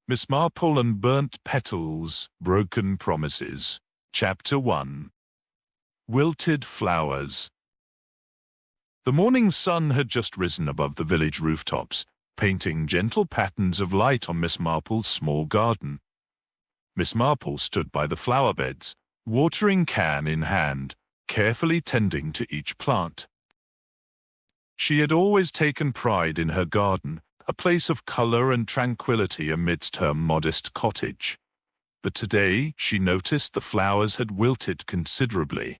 Miss Marple and Burnt Petals, Broken Promises. Chapter 1. Wilted Flowers. The morning sun had just risen above the village rooftops, painting gentle patterns of light on Miss Marple's small garden. Miss Marple stood by the flower beds, watering can in hand, carefully tending to each plant. She had always taken pride in her garden, a place of color and tranquility amidst her modest cottage. But today she noticed the flowers had wilted considerably.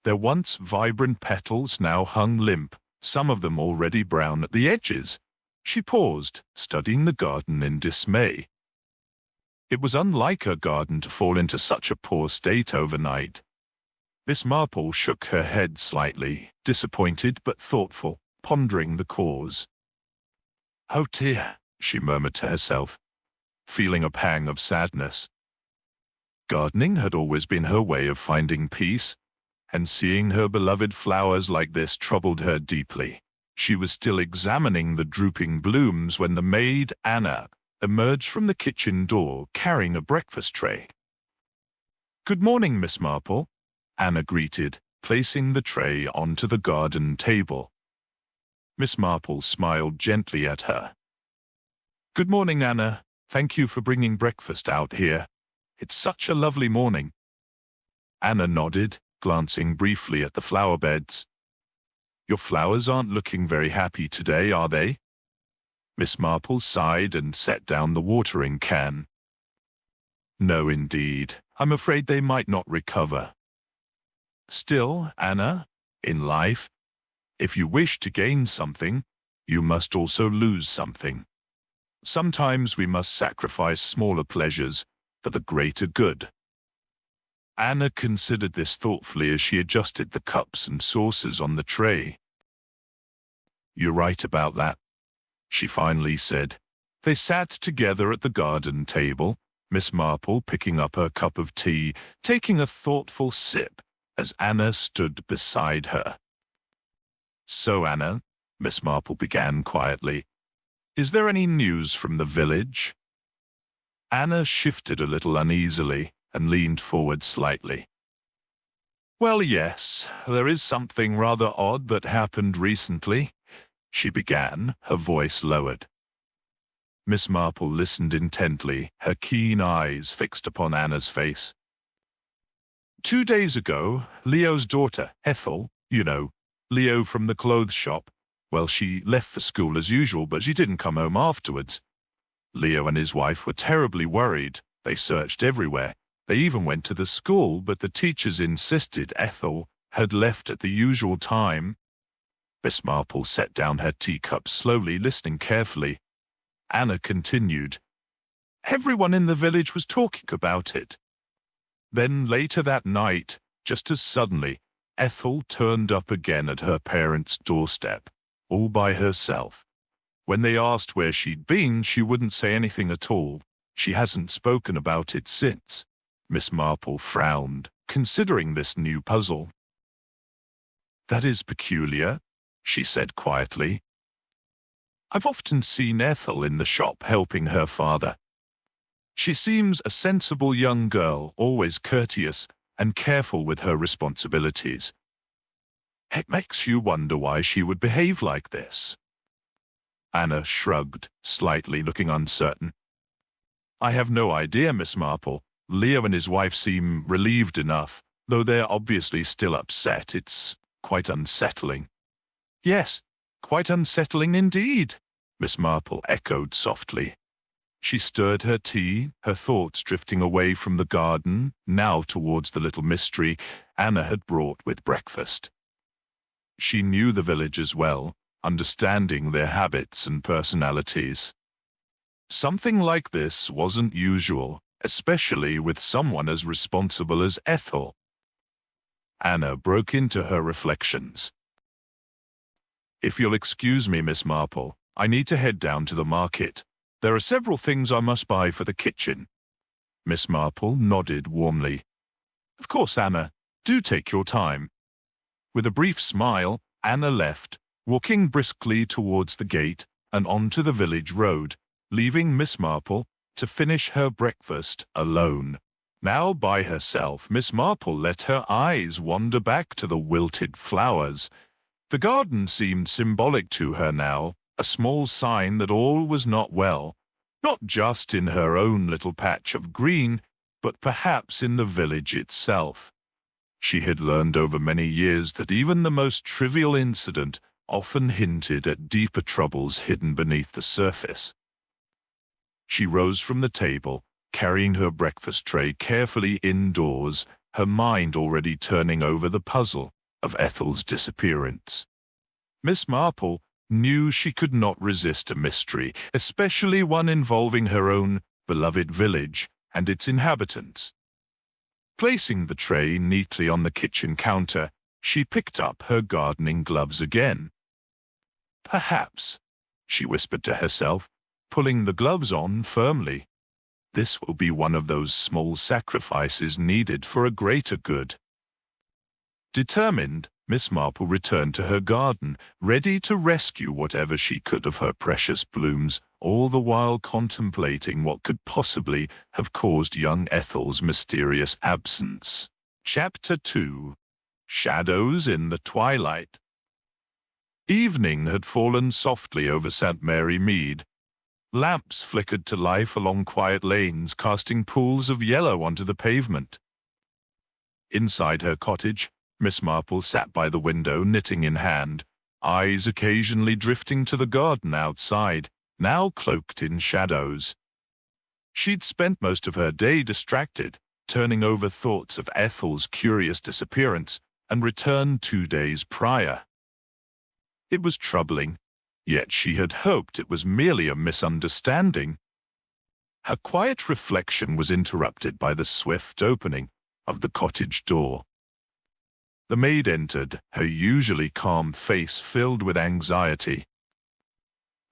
Their once vibrant petals now hung limp, some of them already brown at the edges. She paused, studying the garden in dismay. It was unlike her garden to fall into such a poor state overnight. Miss Marple shook her head slightly, disappointed but thoughtful, pondering the cause. "Oh dear," she murmured to herself, feeling a pang of sadness. Gardening had always been her way of finding peace, and seeing her beloved flowers like this troubled her deeply. She was still examining the drooping blooms when the maid, Anna, emerged from the kitchen door carrying a breakfast tray. "Good morning, Miss Marple," Anna greeted, placing the tray onto the garden table. Miss Marple smiled gently at her. "Good morning, Anna. Thank you for bringing breakfast out here. It's such a lovely morning." Anna nodded, glancing briefly at the flower beds. "Your flowers aren't looking very happy today, are they?" Miss Marple sighed and set down the watering can. "No, indeed. I'm afraid they might not recover." "Still, Anna, in life, if you wish to gain something, you must also lose something. Sometimes we must sacrifice smaller pleasures for the greater good." Anna considered this thoughtfully as she adjusted the cups and saucers on the tray. "You're right about that," she finally said. They sat together at the garden table, Miss Marple picking up her cup of tea, taking a thoughtful sip as Anna stood beside her. "So, Anna," Miss Marple began quietly, "is there any news from the village?" Anna shifted a little uneasily and leaned forward slightly. "Well, yes, there is something rather odd that happened recently," she began, her voice lowered. Miss Marple listened intently, her keen eyes fixed upon Anna's face. "2 days ago, Leo's daughter, Ethel, Leo from the clothes shop, well, she left for school as usual, but she didn't come home afterwards. Leo and his wife were terribly worried. They searched everywhere. They even went to the school, but the teachers insisted Ethel had left at the usual time." Miss Marple set down her teacup slowly, listening carefully. Anna continued, "Everyone in the village was talking about it. Then later that night, just as suddenly, Ethel turned up again at her parents' doorstep, all by herself. When they asked where she'd been, she wouldn't say anything at all. She hasn't spoken about it since." Miss Marple frowned, considering this new puzzle. "That is peculiar," she said quietly. "I've often seen Ethel in the shop helping her father. She seems a sensible young girl, always courteous and careful with her responsibilities. It makes you wonder why she would behave like this." Anna shrugged, slightly, looking uncertain. "I have no idea, Miss Marple. Leo and his wife seem relieved enough, though they're obviously still upset. It's quite unsettling." "Yes, quite unsettling indeed," Miss Marple echoed softly. She stirred her tea, her thoughts drifting away from the garden, now towards the little mystery Anna had brought with breakfast. She knew the villagers well, understanding their habits and personalities. Something like this wasn't usual, especially with someone as responsible as Ethel. Anna broke into her reflections. "If you'll excuse me, Miss Marple, I need to head down to the market. There are several things I must buy for the kitchen." Miss Marple nodded warmly. "Of course, Anna. Do take your time." With a brief smile, Anna left, walking briskly towards the gate and onto the village road, leaving Miss Marple to finish her breakfast alone. Now by herself, Miss Marple let her eyes wander back to the wilted flowers. The garden seemed symbolic to her now, a small sign that all was not well, not just in her own little patch of green, but perhaps in the village itself. She had learned over many years that even the most trivial incident often hinted at deeper troubles hidden beneath the surface. She rose from the table, carrying her breakfast tray carefully indoors, her mind already turning over the puzzle of Ethel's disappearance. Miss Marple knew she could not resist a mystery, especially one involving her own beloved village and its inhabitants. Placing the tray neatly on the kitchen counter, she picked up her gardening gloves again. "Perhaps," she whispered to herself, pulling the gloves on firmly. "This will be one of those small sacrifices needed for a greater good." Determined, Miss Marple returned to her garden, ready to rescue whatever she could of her precious blooms, all the while contemplating what could possibly have caused young Ethel's mysterious absence. Chapter 2. Shadows in the Twilight. Evening had fallen softly over St. Mary Mead. Lamps flickered to life along quiet lanes, casting pools of yellow onto the pavement. Inside her cottage, Miss Marple sat by the window, knitting in hand, eyes occasionally drifting to the garden outside, now cloaked in shadows. She'd spent most of her day distracted, turning over thoughts of Ethel's curious disappearance and return 2 days prior. It was troubling, yet she had hoped it was merely a misunderstanding. Her quiet reflection was interrupted by the swift opening of the cottage door. The maid entered, her usually calm face filled with anxiety.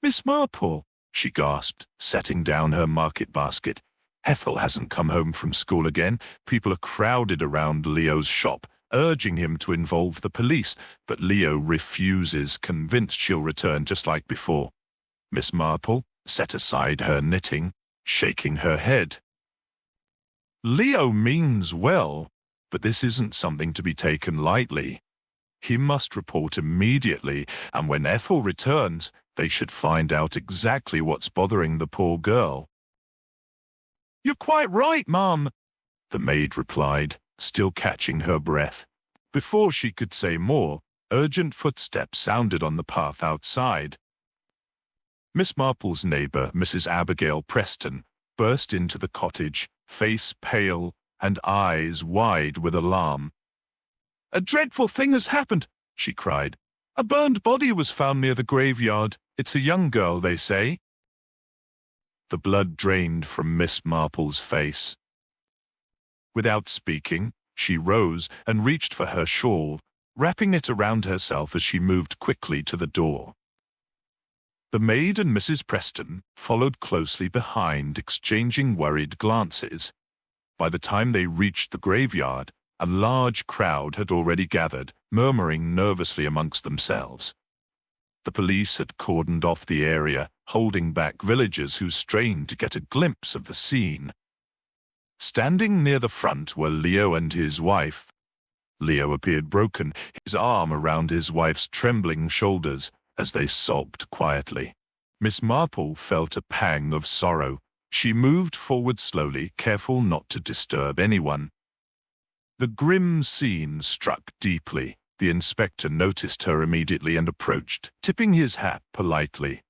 "Miss Marple," she gasped, setting down her market basket. "Ethel hasn't come home from school again. People are crowded around Leo's shop, urging him to involve the police, but Leo refuses, convinced she'll return just like before." Miss Marple set aside her knitting, shaking her head. "Leo means well, but this isn't something to be taken lightly. He must report immediately, and when Ethel returns, they should find out exactly what's bothering the poor girl." "You're quite right, Mum," the maid replied, still catching her breath. Before she could say more, urgent footsteps sounded on the path outside. Miss Marple's neighbor, Mrs. Abigail Preston, burst into the cottage, face pale and eyes wide with alarm. "A dreadful thing has happened," she cried. "A burned body was found near the graveyard. It's a young girl, they say." The blood drained from Miss Marple's face. Without speaking, she rose and reached for her shawl, wrapping it around herself as she moved quickly to the door. The maid and Mrs. Preston followed closely behind, exchanging worried glances. By the time they reached the graveyard, a large crowd had already gathered, murmuring nervously amongst themselves. The police had cordoned off the area, holding back villagers who strained to get a glimpse of the scene. Standing near the front were Leo and his wife. Leo appeared broken, his arm around his wife's trembling shoulders as they sobbed quietly. Miss Marple felt a pang of sorrow. She moved forward slowly, careful not to disturb anyone. The grim scene struck deeply. The inspector noticed her immediately and approached, tipping his hat politely.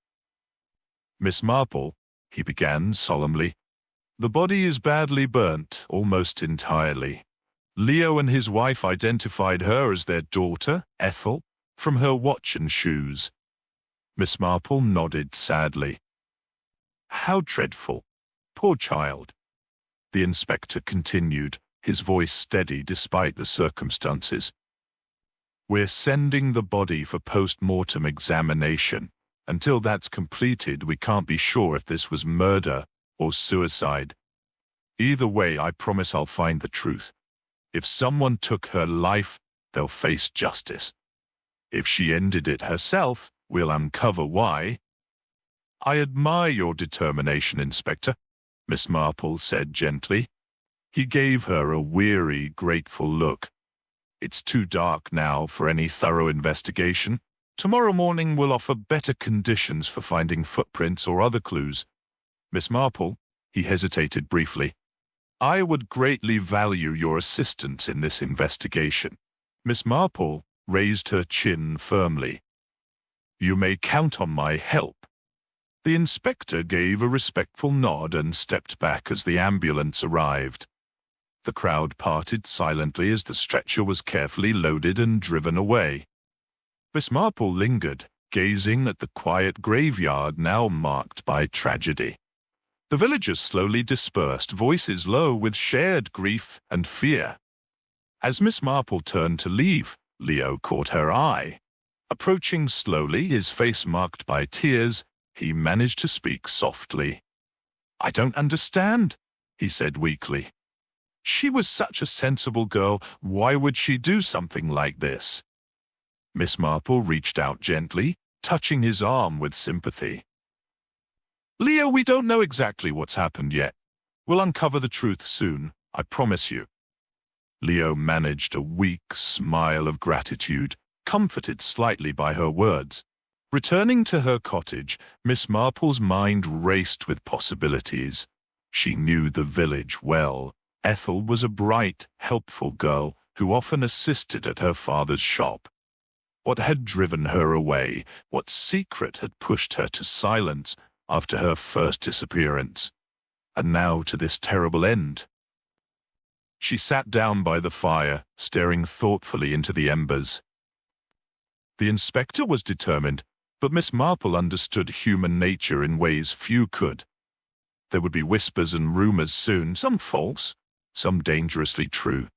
"Miss Marple," he began solemnly, "the body is badly burnt, almost entirely. Leo and his wife identified her as their daughter, Ethel, from her watch and shoes." Miss Marple nodded sadly. "How dreadful. Poor child." The inspector continued, his voice steady despite the circumstances. "We're sending the body for post-mortem examination. Until that's completed, we can't be sure if this was murder or suicide. Either way, I promise I'll find the truth. If someone took her life, they'll face justice. If she ended it herself, we'll uncover why." "I admire your determination, Inspector." Miss Marple said gently. He gave her a weary, grateful look. It's too dark now for any thorough investigation. Tomorrow morning will offer better conditions for finding footprints or other clues. Miss Marple, he hesitated briefly. I would greatly value your assistance in this investigation. Miss Marple raised her chin firmly. You may count on my help. The inspector gave a respectful nod and stepped back as the ambulance arrived. The crowd parted silently as the stretcher was carefully loaded and driven away. Miss Marple lingered, gazing at the quiet graveyard now marked by tragedy. The villagers slowly dispersed, voices low with shared grief and fear. As Miss Marple turned to leave, Leo caught her eye. Approaching slowly, his face marked by tears, he managed to speak softly. I don't understand, he said weakly. She was such a sensible girl. Why would she do something like this? Miss Marple reached out gently, touching his arm with sympathy. Leo, we don't know exactly what's happened yet. We'll uncover the truth soon, I promise you. Leo managed a weak smile of gratitude, comforted slightly by her words. Returning to her cottage, Miss Marple's mind raced with possibilities. She knew the village well. Ethel was a bright, helpful girl who often assisted at her father's shop. What had driven her away? What secret had pushed her to silence after her first disappearance? And now to this terrible end. She sat down by the fire, staring thoughtfully into the embers. The inspector was determined, but Miss Marple understood human nature in ways few could. There would be whispers and rumors soon, some false, some dangerously true.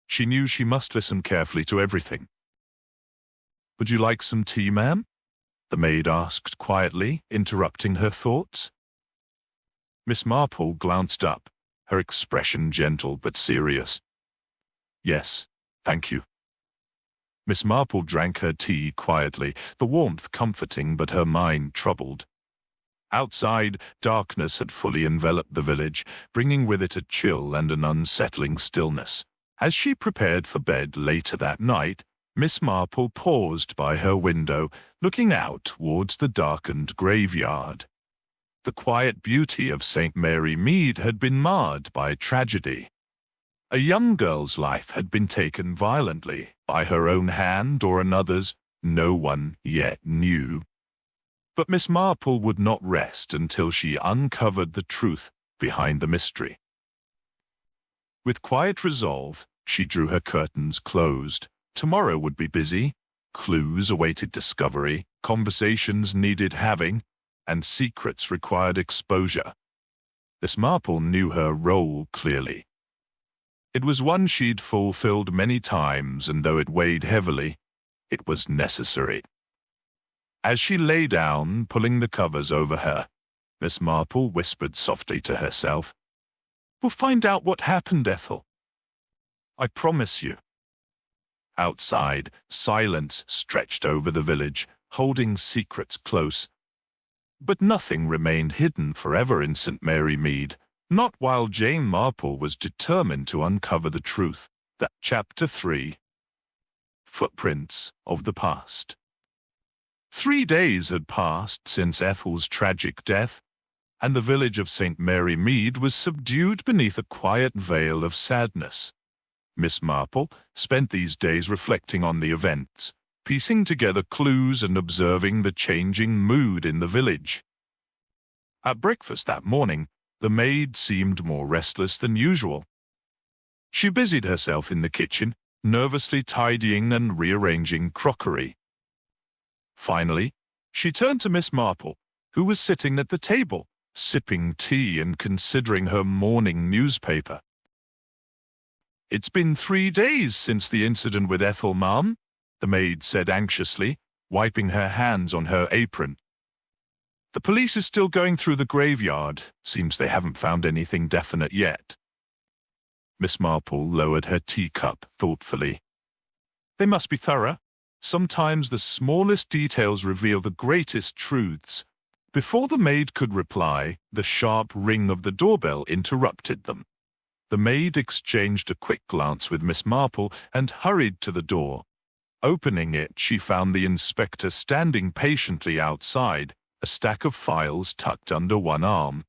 She knew she must listen carefully to everything. Would you like some tea, ma'am? The maid asked quietly, interrupting her thoughts. Miss Marple glanced up, her expression gentle but serious. Yes, thank you. Miss Marple drank her tea quietly, the warmth comforting but her mind troubled. Outside, darkness had fully enveloped the village, bringing with it a chill and an unsettling stillness. As she prepared for bed later that night, Miss Marple paused by her window, looking out towards the darkened graveyard. The quiet beauty of St. Mary Mead had been marred by tragedy. A young girl's life had been taken violently, by her own hand or another's, no one yet knew. But Miss Marple would not rest until she uncovered the truth behind the mystery. With quiet resolve, she drew her curtains closed. Tomorrow would be busy. Clues awaited discovery, conversations needed having, and secrets required exposure. Miss Marple knew her role clearly. It was one she'd fulfilled many times, and though it weighed heavily, it was necessary. As she lay down, pulling the covers over her, Miss Marple whispered softly to herself, "We'll find out what happened, Ethel. I promise you." Outside, silence stretched over the village, holding secrets close. But nothing remained hidden forever in St. Mary Mead, not while Jane Marple was determined to uncover the truth. That Chapter 3. Footprints of the Past. 3 days had passed since Ethel's tragic death, and the village of St. Mary Mead was subdued beneath a quiet veil of sadness. Miss Marple spent these days reflecting on the events, piecing together clues and observing the changing mood in the village. At breakfast that morning, the maid seemed more restless than usual. She busied herself in the kitchen, nervously tidying and rearranging crockery. Finally, she turned to Miss Marple, who was sitting at the table, sipping tea and considering her morning newspaper. "It's been 3 days since the incident with Ethel, ma'am," the maid said anxiously, wiping her hands on her apron. "The police is still going through the graveyard. Seems they haven't found anything definite yet." Miss Marple lowered her teacup thoughtfully. "They must be thorough. Sometimes the smallest details reveal the greatest truths. Before the maid could reply, the sharp ring of the doorbell interrupted them. The maid exchanged a quick glance with Miss Marple and hurried to the door. Opening it, she found the inspector standing patiently outside, a stack of files tucked under one arm.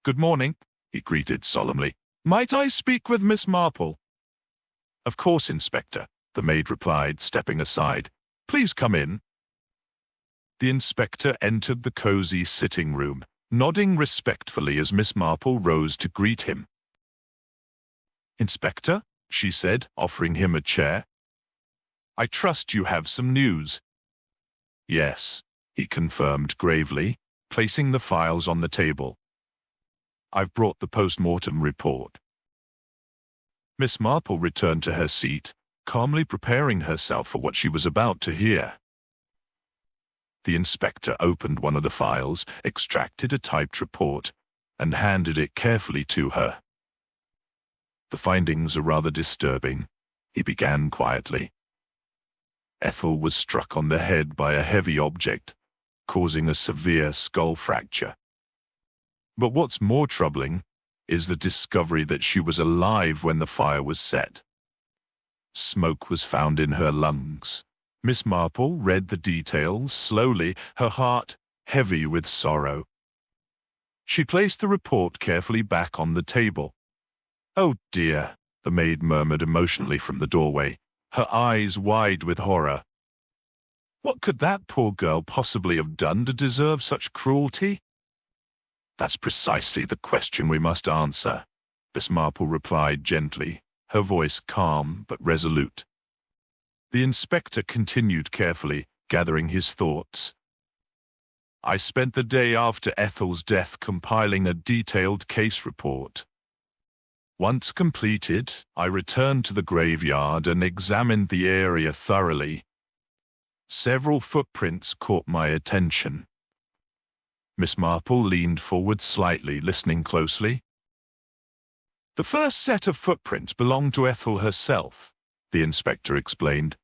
"Good morning," he greeted solemnly. "Might I speak with Miss Marple?" "Of course, Inspector," the maid replied, stepping aside. "Please come in." The inspector entered the cozy sitting room, nodding respectfully as Miss Marple rose to greet him. "Inspector," she said, offering him a chair. "I trust you have some news." "Yes," he confirmed gravely, placing the files on the table. "I've brought the post-mortem report." Miss Marple returned to her seat, calmly preparing herself for what she was about to hear. The inspector opened one of the files, extracted a typed report, and handed it carefully to her. "The findings are rather disturbing," he began quietly. "Ethel was struck on the head by a heavy object, causing a severe skull fracture. But what's more troubling is the discovery that she was alive when the fire was set. Smoke was found in her lungs." Miss Marple read the details slowly, her heart heavy with sorrow. She placed the report carefully back on the table. "Oh dear," the maid murmured emotionally from the doorway, her eyes wide with horror. "What could that poor girl possibly have done to deserve such cruelty?" "That's precisely the question we must answer," Miss Marple replied gently, her voice calm but resolute. The inspector continued carefully, gathering his thoughts. "I spent the day after Ethel's death compiling a detailed case report. Once completed, I returned to the graveyard and examined the area thoroughly. Several footprints caught my attention." Miss Marple leaned forward slightly, listening closely. "The first set of footprints belonged to Ethel herself," the inspector explained.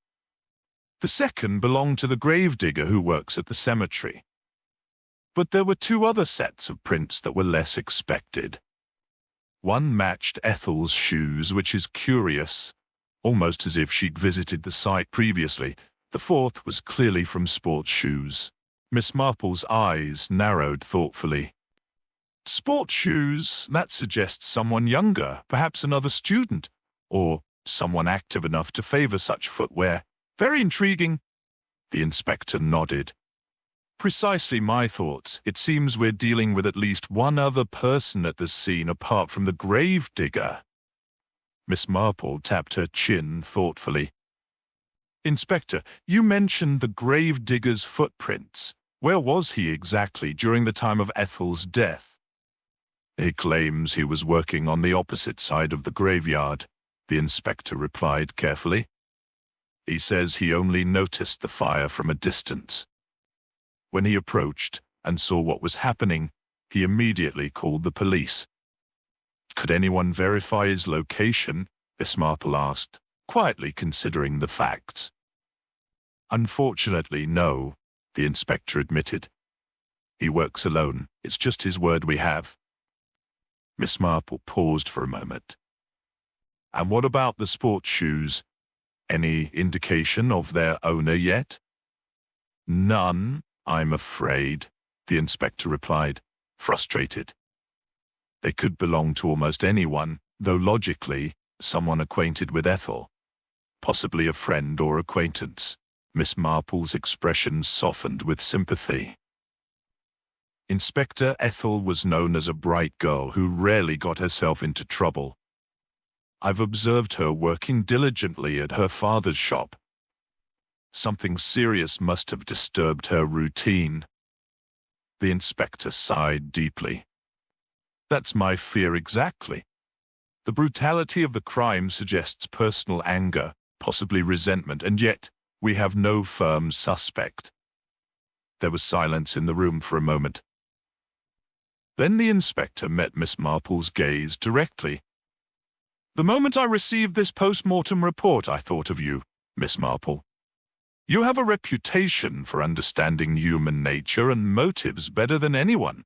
"The second belonged to the gravedigger who works at the cemetery. But there were two other sets of prints that were less expected. One matched Ethel's shoes, which is curious, almost as if she'd visited the site previously. The fourth was clearly from sports shoes." Miss Marple's eyes narrowed thoughtfully. "Sports shoes? That suggests someone younger, perhaps another student, or someone active enough to favor such footwear. Very intriguing." The inspector nodded. "Precisely my thoughts. It seems we're dealing with at least one other person at the scene apart from the gravedigger." Miss Marple tapped her chin thoughtfully. "Inspector, you mentioned the gravedigger's footprints. Where was he exactly during the time of Ethel's death?" "He claims he was working on the opposite side of the graveyard," the inspector replied carefully. "He says he only noticed the fire from a distance. When he approached and saw what was happening, he immediately called the police." "Could anyone verify his location?" Miss Marple asked, quietly considering the facts. "Unfortunately, no," the inspector admitted. "He works alone. It's just his word we have." Miss Marple paused for a moment. "And what about the sports shoes? Any indication of their owner yet?" "None, I'm afraid," the inspector replied, frustrated. "They could belong to almost anyone, though logically, someone acquainted with Ethel. Possibly a friend or acquaintance." Miss Marple's expression softened with sympathy. "Inspector, Ethel was known as a bright girl who rarely got herself into trouble. I've observed her working diligently at her father's shop. Something serious must have disturbed her routine." The inspector sighed deeply. "That's my fear exactly. The brutality of the crime suggests personal anger, possibly resentment, and yet we have no firm suspect." There was silence in the room for a moment. Then the inspector met Miss Marple's gaze directly. "The moment I received this post-mortem report, I thought of you, Miss Marple. You have a reputation for understanding human nature and motives better than anyone.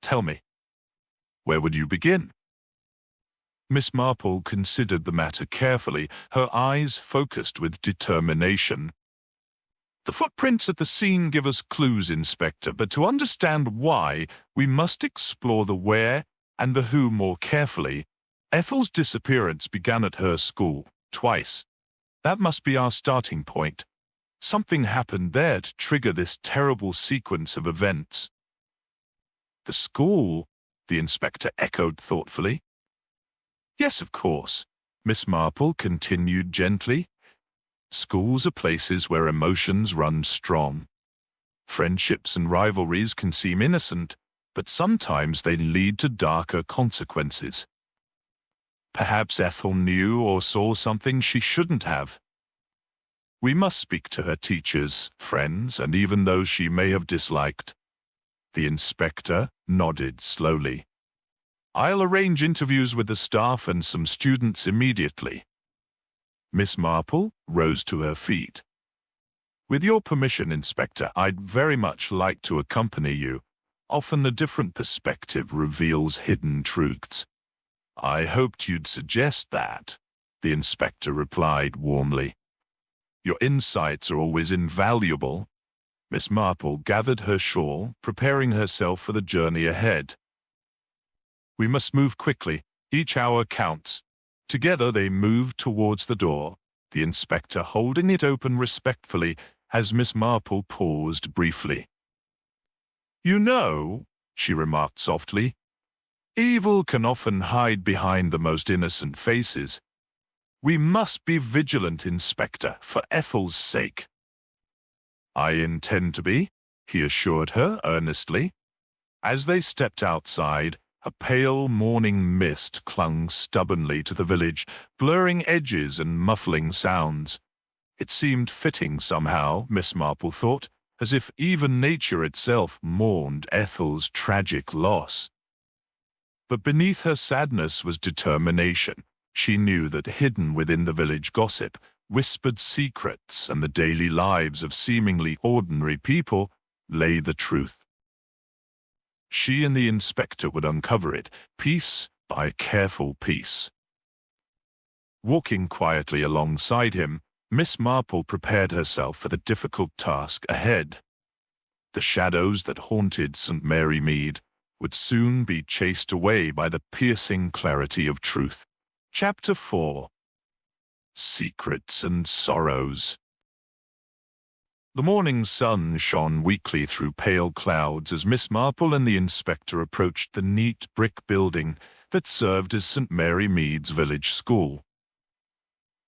Tell me, where would you begin? Miss Marple considered the matter carefully, her eyes focused with determination. The footprints at the scene give us clues, Inspector, but to understand why, we must explore the where and the who more carefully. Ethel's disappearance began at her school, twice. That must be our starting point. Something happened there to trigger this terrible sequence of events. The school, the inspector echoed thoughtfully. Yes, of course, Miss Marple continued gently. Schools are places where emotions run strong. Friendships and rivalries can seem innocent, but sometimes they lead to darker consequences. Perhaps Ethel knew or saw something she shouldn't have. We must speak to her teachers, friends, and even those she may have disliked. The inspector nodded slowly. I'll arrange interviews with the staff and some students immediately. Miss Marple rose to her feet. With your permission, Inspector, I'd very much like to accompany you. Often a different perspective reveals hidden truths. I hoped you'd suggest that, the inspector replied warmly. Your insights are always invaluable. Miss Marple gathered her shawl, preparing herself for the journey ahead. We must move quickly. Each hour counts. Together they moved towards the door, the inspector holding it open respectfully as Miss Marple paused briefly. You know, she remarked softly, evil can often hide behind the most innocent faces. We must be vigilant, Inspector, for Ethel's sake. I intend to be, he assured her earnestly. As they stepped outside, a pale morning mist clung stubbornly to the village, blurring edges and muffling sounds. It seemed fitting somehow, Miss Marple thought, as if even nature itself mourned Ethel's tragic loss. But beneath her sadness was determination. She knew that hidden within the village gossip, whispered secrets, and the daily lives of seemingly ordinary people lay the truth. She and the inspector would uncover it, piece by careful piece. Walking quietly alongside him, Miss Marple prepared herself for the difficult task ahead. The shadows that haunted St. Mary Mead would soon be chased away by the piercing clarity of truth. Chapter 4. Secrets and Sorrows. The morning sun shone weakly through pale clouds as Miss Marple and the inspector approached the neat brick building that served as St. Mary Mead's village school.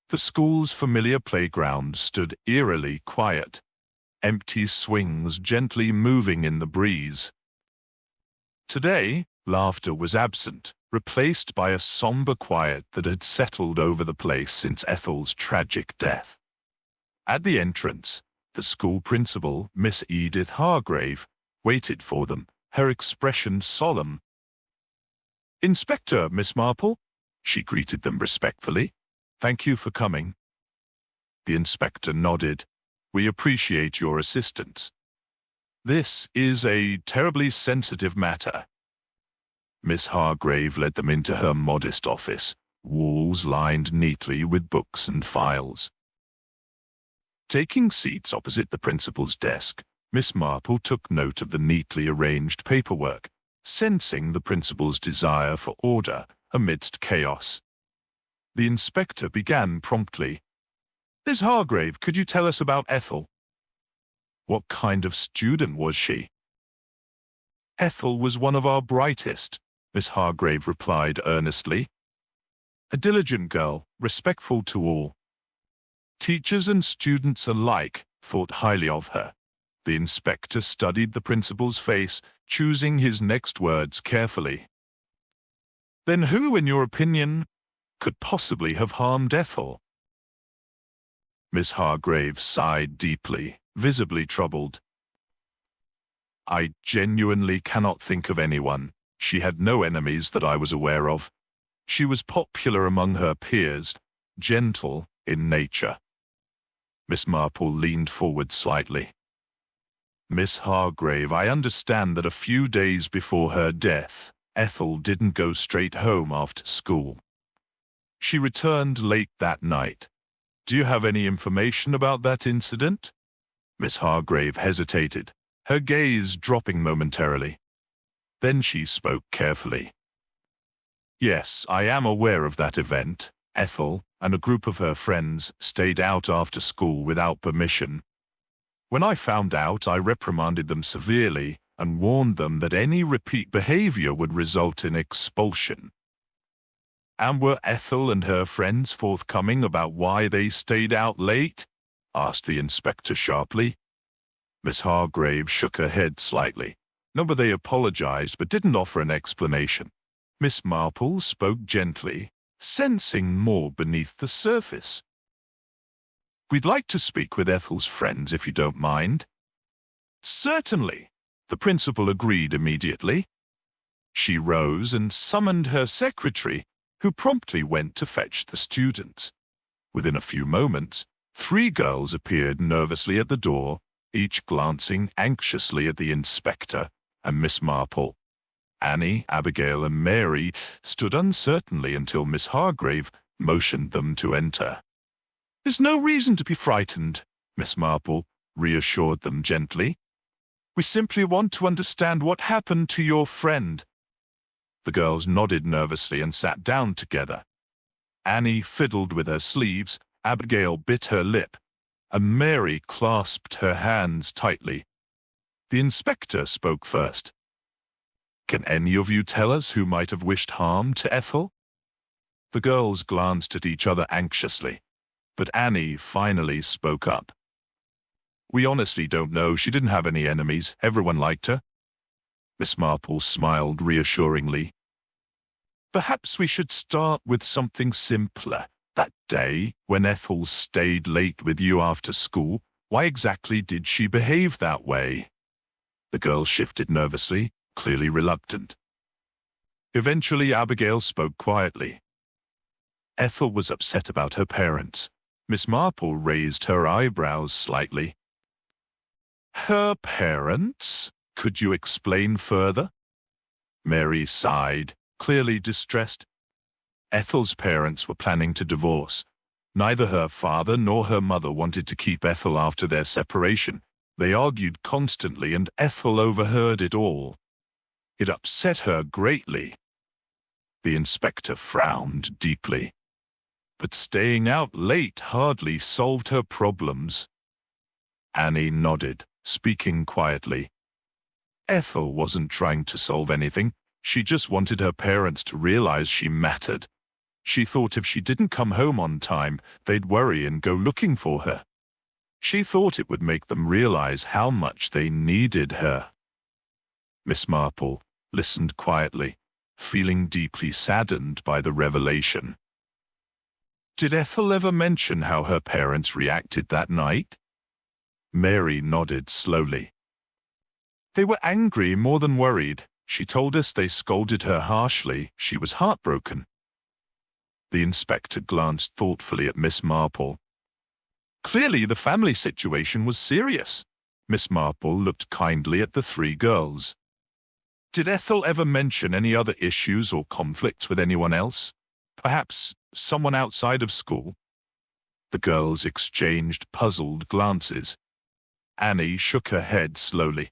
The school's familiar playground stood eerily quiet, empty swings gently moving in the breeze. Today, laughter was absent, replaced by a somber quiet that had settled over the place since Ethel's tragic death. At the entrance, the school principal, Miss Edith Hargrave, waited for them, her expression solemn. Inspector, Miss Marple, she greeted them respectfully. Thank you for coming. The inspector nodded. We appreciate your assistance. This is a terribly sensitive matter. Miss Hargrave led them into her modest office, walls lined neatly with books and files. Taking seats opposite the principal's desk, Miss Marple took note of the neatly arranged paperwork, sensing the principal's desire for order amidst chaos. The inspector began promptly. Miss Hargrave, could you tell us about Ethel? What kind of student was she? Ethel was one of our brightest, Miss Hargrave replied earnestly. A diligent girl, respectful to all. Teachers and students alike thought highly of her. The inspector studied the principal's face, choosing his next words carefully. Then who, in your opinion, could possibly have harmed Ethel? Miss Hargrave sighed deeply, visibly troubled. I genuinely cannot think of anyone. She had no enemies that I was aware of. She was popular among her peers, gentle in nature. Miss Marple leaned forward slightly. Miss Hargrave, I understand that a few days before her death, Ethel didn't go straight home after school. She returned late that night. Do you have any information about that incident? Miss Hargrave hesitated, her gaze dropping momentarily. Then she spoke carefully. Yes, I am aware of that event. Ethel and a group of her friends stayed out after school without permission. When I found out, I reprimanded them severely and warned them that any repeat behavior would result in expulsion. And were Ethel and her friends forthcoming about why they stayed out late? Asked the inspector sharply. Miss Hargrave shook her head slightly. No, but they apologized but didn't offer an explanation. Miss Marple spoke gently, sensing more beneath the surface. We'd like to speak with Ethel's friends if you don't mind. Certainly, the principal agreed immediately. She rose and summoned her secretary, who promptly went to fetch the students. Within a few moments, 3 girls appeared nervously at the door, each glancing anxiously at the inspector and Miss Marple. Annie, Abigail, and Mary stood uncertainly until Miss Hargrave motioned them to enter. There's no reason to be frightened, Miss Marple reassured them gently. We simply want to understand what happened to your friend. The girls nodded nervously and sat down together. Annie fiddled with her sleeves, Abigail bit her lip, and Mary clasped her hands tightly. The inspector spoke first. Can any of you tell us who might have wished harm to Ethel? The girls glanced at each other anxiously, but Annie finally spoke up. We honestly don't know. She didn't have any enemies. Everyone liked her. Miss Marple smiled reassuringly. Perhaps we should start with something simpler. That day, when Ethel stayed late with you after school, why exactly did she behave that way? The girl shifted nervously, clearly reluctant. Eventually, Abigail spoke quietly. Ethel was upset about her parents. Miss Marple raised her eyebrows slightly. Her parents? Could you explain further? Mary sighed, clearly distressed. Ethel's parents were planning to divorce. Neither her father nor her mother wanted to keep Ethel after their separation. They argued constantly, and Ethel overheard it all. It upset her greatly. The inspector frowned deeply. But staying out late hardly solved her problems. Annie nodded, speaking quietly. Ethel wasn't trying to solve anything. She just wanted her parents to realize she mattered. She thought if she didn't come home on time, they'd worry and go looking for her. She thought it would make them realize how much they needed her. Miss Marple listened quietly, feeling deeply saddened by the revelation. Did Ethel ever mention how her parents reacted that night? Mary nodded slowly. They were angry more than worried. She told us they scolded her harshly. She was heartbroken. The inspector glanced thoughtfully at Miss Marple. Clearly, the family situation was serious. Miss Marple looked kindly at the 3 girls. Did Ethel ever mention any other issues or conflicts with anyone else? Perhaps someone outside of school? The girls exchanged puzzled glances. Annie shook her head slowly.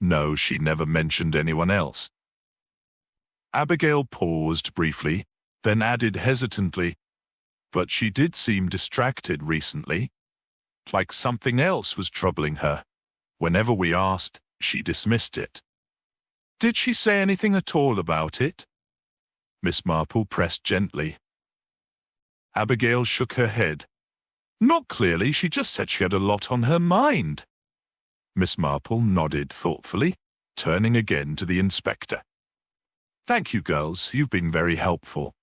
No, she never mentioned anyone else. Abigail paused briefly, then added hesitantly, but she did seem distracted recently, like something else was troubling her. Whenever we asked, she dismissed it. Did she say anything at all about it? Miss Marple pressed gently. Abigail shook her head. Not clearly, she just said she had a lot on her mind. Miss Marple nodded thoughtfully, turning again to the inspector. Thank you, girls. You've been very helpful.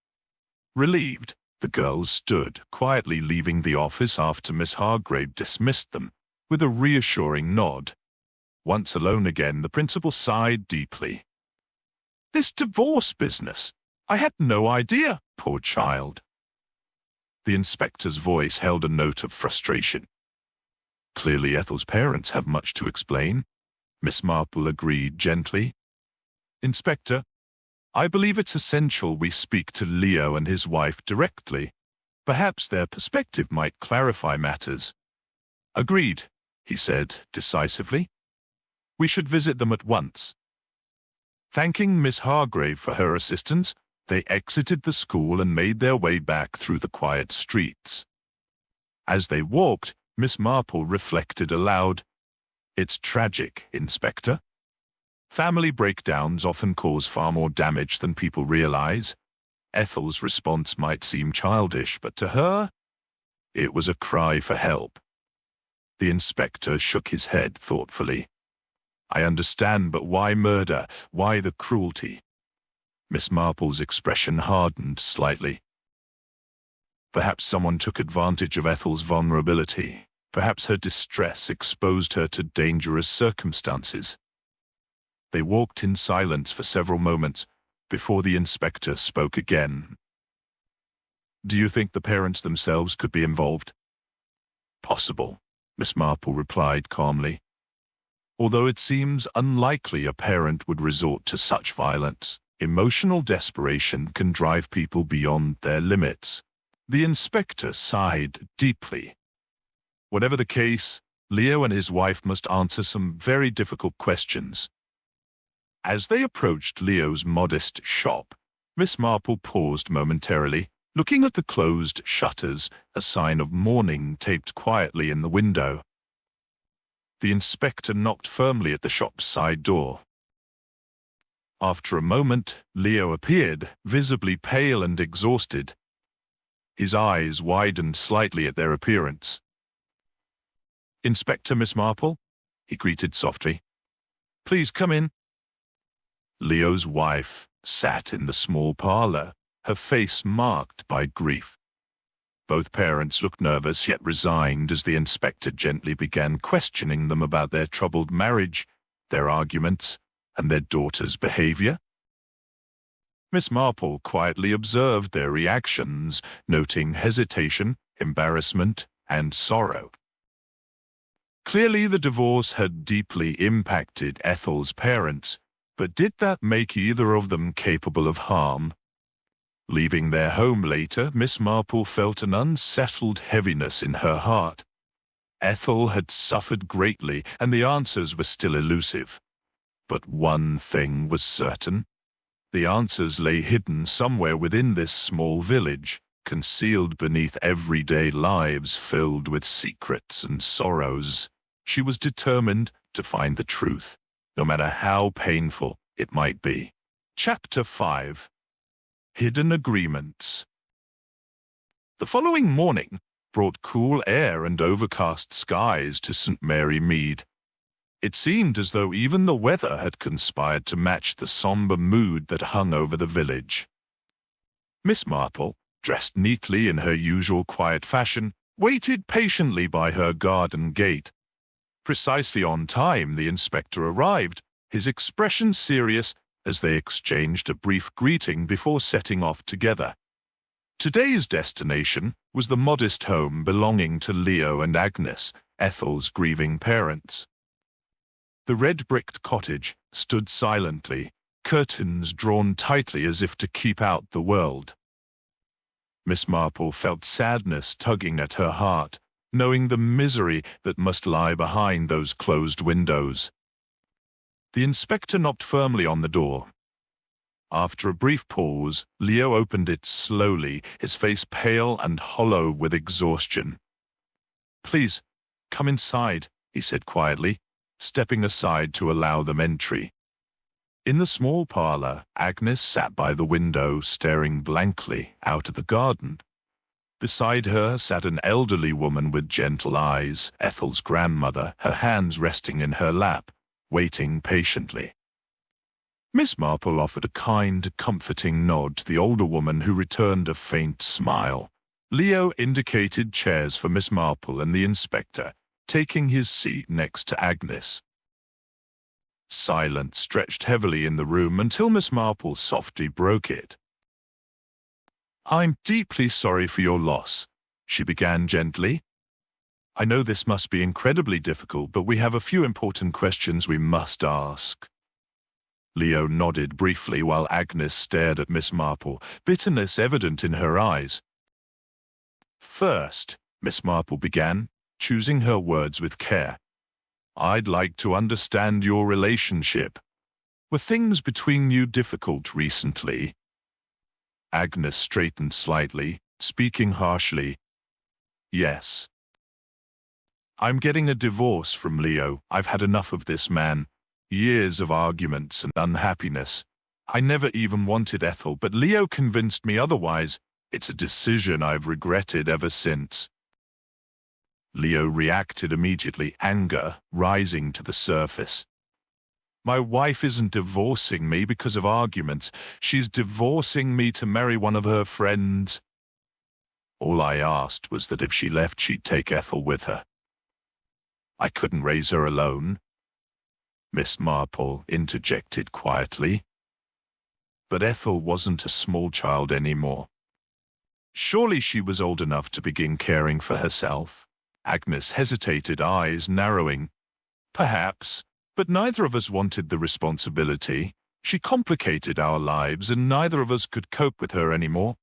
Relieved, the girls stood, quietly leaving the office after Miss Hargrave dismissed them, with a reassuring nod. Once alone again, the principal sighed deeply. This divorce business. I had no idea, poor child. The inspector's voice held a note of frustration. Clearly Ethel's parents have much to explain, Miss Marple agreed gently. Inspector, I believe it's essential we speak to Leo and his wife directly. Perhaps their perspective might clarify matters. Agreed, he said decisively. We should visit them at once. Thanking Miss Hargrave for her assistance, they exited the school and made their way back through the quiet streets. As they walked, Miss Marple reflected aloud. It's tragic, Inspector. Family breakdowns often cause far more damage than people realize. Ethel's response might seem childish, but to her, it was a cry for help. The inspector shook his head thoughtfully. I understand, but why murder? Why the cruelty? Miss Marple's expression hardened slightly. Perhaps someone took advantage of Ethel's vulnerability. Perhaps her distress exposed her to dangerous circumstances. They walked in silence for several moments before the inspector spoke again. Do you think the parents themselves could be involved? Possible, Miss Marple replied calmly. Although it seems unlikely a parent would resort to such violence, emotional desperation can drive people beyond their limits. The inspector sighed deeply. Whatever the case, Leo and his wife must answer some very difficult questions. As they approached Leo's modest shop, Miss Marple paused momentarily, looking at the closed shutters, a sign of mourning taped quietly in the window. The inspector knocked firmly at the shop's side door. After a moment, Leo appeared, visibly pale and exhausted. His eyes widened slightly at their appearance. Inspector, Miss Marple, he greeted softly. Please come in. Leo's wife sat in the small parlor, her face marked by grief. Both parents looked nervous yet resigned as the inspector gently began questioning them about their troubled marriage, their arguments, and their daughter's behavior. Miss Marple quietly observed their reactions, noting hesitation, embarrassment, and sorrow. Clearly the divorce had deeply impacted Ethel's parents, but did that make either of them capable of harm? Leaving their home later, Miss Marple felt an unsettled heaviness in her heart. Ethel had suffered greatly, and the answers were still elusive. But one thing was certain. The answers lay hidden somewhere within this small village, concealed beneath everyday lives filled with secrets and sorrows. She was determined to find the truth, no matter how painful it might be. Chapter 5. Hidden Agreements. The following morning brought cool air and overcast skies to St. Mary Mead. It seemed as though even the weather had conspired to match the somber mood that hung over the village. Miss Marple, dressed neatly in her usual quiet fashion, waited patiently by her garden gate. Precisely on time, the inspector arrived, his expression serious as they exchanged a brief greeting before setting off together. Today's destination was the modest home belonging to Leo and Agnes, Ethel's grieving parents. The red-bricked cottage stood silently, curtains drawn tightly as if to keep out the world. Miss Marple felt sadness tugging at her heart, knowing the misery that must lie behind those closed windows. The inspector knocked firmly on the door. After a brief pause, Leo opened it slowly, his face pale and hollow with exhaustion. Please, come inside, he said quietly, stepping aside to allow them entry. In the small parlor, Agnes sat by the window, staring blankly out at the garden. Beside her sat an elderly woman with gentle eyes, Ethel's grandmother, her hands resting in her lap, waiting patiently. Miss Marple offered a kind, comforting nod to the older woman who returned a faint smile. Leo indicated chairs for Miss Marple and the inspector, taking his seat next to Agnes. Silence stretched heavily in the room until Miss Marple softly broke it. I'm deeply sorry for your loss, she began gently. I know this must be incredibly difficult, but we have a few important questions we must ask. Leo nodded briefly while Agnes stared at Miss Marple, bitterness evident in her eyes. First, Miss Marple began, choosing her words with care. I'd like to understand your relationship. Were things between you difficult recently? Agnes straightened slightly, speaking harshly. Yes. I'm getting a divorce from Leo. I've had enough of this man. Years of arguments and unhappiness. I never even wanted Ethel, but Leo convinced me otherwise. It's a decision I've regretted ever since. Leo reacted immediately, anger rising to the surface. My wife isn't divorcing me because of arguments. She's divorcing me to marry one of her friends. All I asked was that if she left, she'd take Ethel with her. I couldn't raise her alone. Miss Marple interjected quietly. But Ethel wasn't a small child anymore. Surely she was old enough to begin caring for herself. Agnes hesitated, eyes narrowing. Perhaps, but neither of us wanted the responsibility. She complicated our lives, and neither of us could cope with her anymore.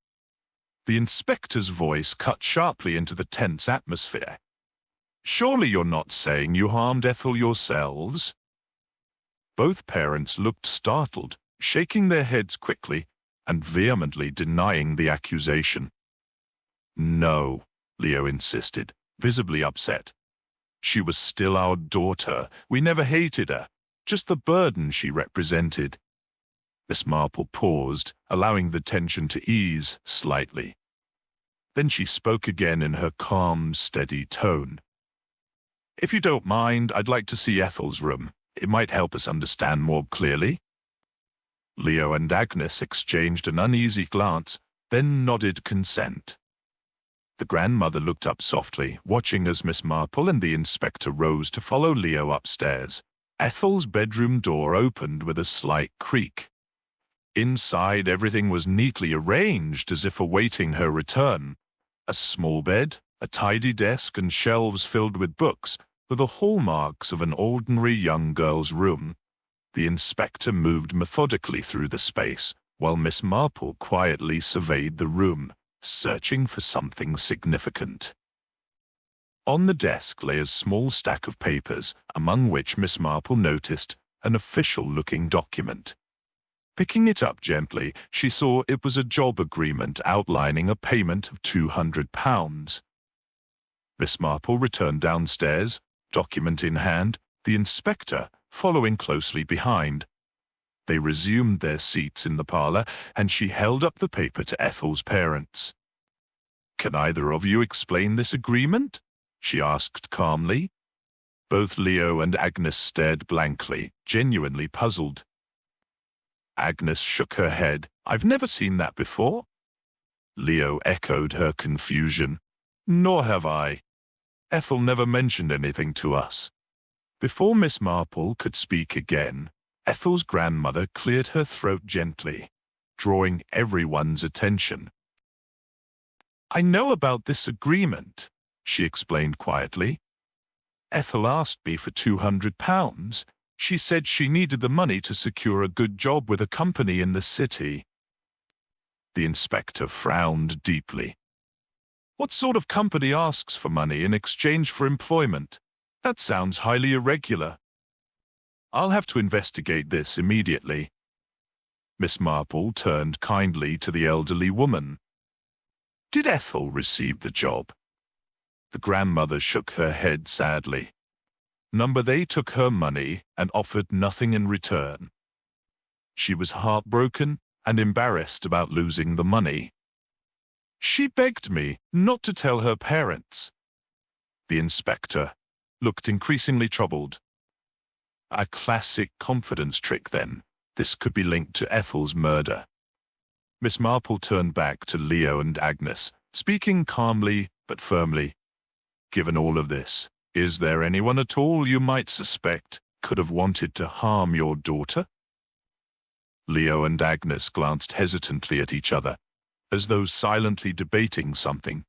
The inspector's voice cut sharply into the tense atmosphere. Surely you're not saying you harmed Ethel yourselves? Both parents looked startled, shaking their heads quickly and vehemently denying the accusation. No, Leo insisted, visibly upset. She was still our daughter. We never hated her, just the burden she represented. Miss Marple paused, allowing the tension to ease slightly. Then she spoke again in her calm, steady tone. If you don't mind, I'd like to see Ethel's room. It might help us understand more clearly. Leo and Agnes exchanged an uneasy glance, then nodded consent. The grandmother looked up softly, watching as Miss Marple and the inspector rose to follow Leo upstairs. Ethel's bedroom door opened with a slight creak. Inside, everything was neatly arranged as if awaiting her return. A small bed, a tidy desk, and shelves filled with books were the hallmarks of an ordinary young girl's room. The inspector moved methodically through the space, while Miss Marple quietly surveyed the room, searching for something significant. On the desk lay a small stack of papers, among which Miss Marple noticed an official-looking document. Picking it up gently, she saw it was a job agreement outlining a payment of £200. Miss Marple returned downstairs, document in hand, the inspector following closely behind. They resumed their seats in the parlor, and she held up the paper to Ethel's parents. Can either of you explain this agreement? She asked calmly. Both Leo and Agnes stared blankly, genuinely puzzled. Agnes shook her head. I've never seen that before. Leo echoed her confusion. Nor have I. Ethel never mentioned anything to us. Before Miss Marple could speak again, Ethel's grandmother cleared her throat gently, drawing everyone's attention. I know about this agreement, she explained quietly. Ethel asked me for £200. She said she needed the money to secure a good job with a company in the city. The inspector frowned deeply. What sort of company asks for money in exchange for employment? That sounds highly irregular. I'll have to investigate this immediately. Miss Marple turned kindly to the elderly woman. Did Ethel receive the job? The grandmother shook her head sadly. They took her money and offered nothing in return. She was heartbroken and embarrassed about losing the money. She begged me not to tell her parents. The inspector looked increasingly troubled. A classic confidence trick, then. This could be linked to Ethel's murder. Miss Marple turned back to Leo and Agnes, speaking calmly but firmly. Given all of this, is there anyone at all you might suspect could have wanted to harm your daughter? Leo and Agnes glanced hesitantly at each other, as though silently debating something.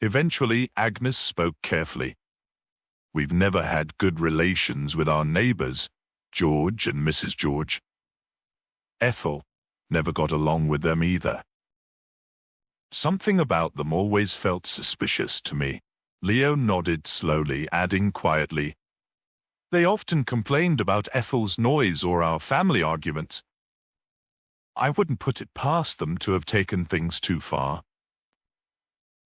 Eventually, Agnes spoke carefully. We've never had good relations with our neighbors, George and Mrs. George. Ethel never got along with them either. Something about them always felt suspicious to me. Leo nodded slowly, adding quietly, they often complained about Ethel's noise or our family arguments. I wouldn't put it past them to have taken things too far.